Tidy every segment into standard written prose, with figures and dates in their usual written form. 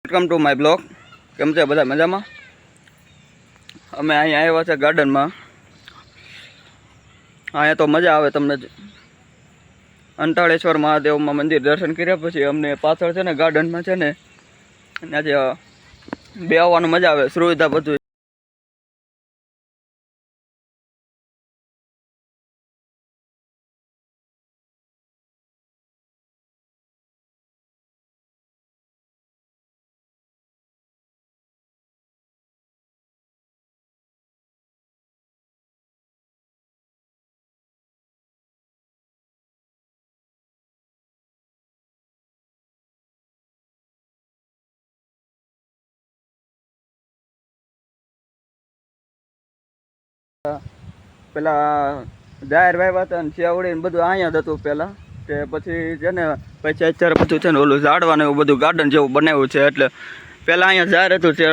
Welcome to my blog. કેમ છે બધા મજામાં? અમે અહીંયા આવ્યા છે ગાર્ડનમાં. અહીંયા તો મજા આવે તમને. અંતાળેશ્વર મહાદેવમાં મંદિર દર્શન કર્યા પછી અમને પાછળ છે ને ગાર્ડનમાં છે ને આજે બે આવવાનું મજા આવે, સુવિધા બધું. પેલા જાહેર વાવ્યા હતા ને શિયાવડી બધું અહીંયા જ હતું પહેલાં. તે પછી છે ને પછી અત્યારે બધું છે ને ઓલું ઝાડવાનું એવું બધું ગાર્ડન જેવું બનાવ્યું છે. એટલે પહેલાં અહીંયા જાહેર હતું તે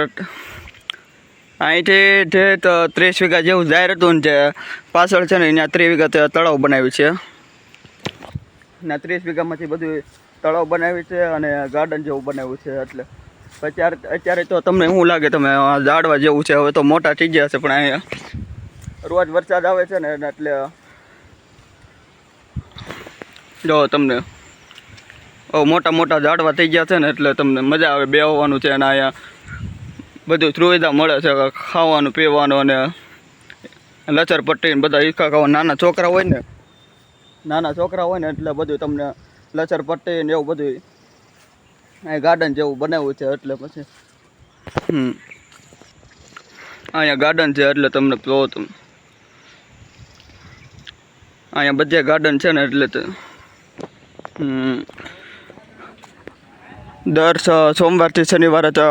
અહીંથી જે તો 30 વીઘા જેવું જાહેર હતું ને જે પાછળ છે ને અહીંયા 30 વીઘા તળાવ બનાવ્યું છે. ને 30 વીઘામાંથી બધું તળાવ બનાવ્યું છે અને ગાર્ડન જેવું બનાવ્યું છે. એટલે અત્યારે તો તમને શું લાગે તમે ઝાડવા જેવું છે? હવે તો મોટા થઈ ગયા છે પણ અહીંયા રોજ વરસાદ આવે છે ને એટલે જો તમને મોટા મોટા ઝાડવા થઈ ગયા છે ને એટલે તમને મજા આવે બેસવાનું છે. અને અહીંયા બધું સુવિધા મળે છે, ખાવાનું પીવાનું અને લચરપટ્ટી બધા ઈકા ખાવા. નાના છોકરા હોય ને એટલે બધું તમને લચરપટ્ટી ને એવું બધું અહીં ગાર્ડન જેવું બનાવ્યું છે. એટલે પછી અહીંયા ગાર્ડન છે એટલે તમને કહો તમે અહીંયા બધે ગાર્ડન છે ને એટલે દર સોમવારથી શનિવારે તો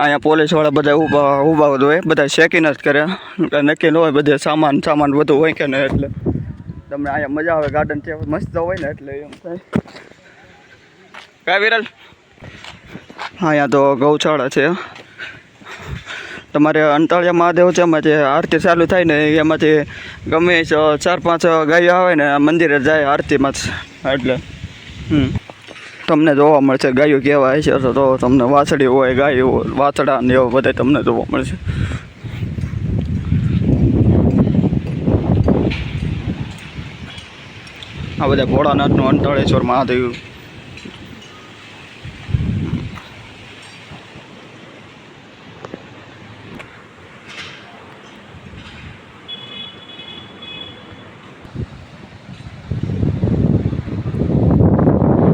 અહીંયા પોલીસવાળા બધા ઊભા હોય, બધા ચેકિંગ જ કરે. નક્કી ન હોય બધે સામાન બધું હોય કે ને એટલે તમને અહીંયા મજા આવે. ગાર્ડન છે મસ્ત હોય ને એટલે એમ થાય. કાંઈ વિરલ અહીંયા તો ગૌશાળા છે. તમારે અંતાળિયા મહાદેવ છે એમાંથી આરતી ચાલુ થાય ને એમાંથી ગમે 4-5 ગાયો આવે ને મંદિરે જાય આરતીમાં જ. એટલે તમને જોવા મળશે ગાયો કેવા હશે તો તમને વાછડી હોય, ગાયો હોય, વાછડા ને એવું બધા તમને જોવા મળશે. આ બધા ભોળાનાથનું અંતાળેશ્વર મહાદેવ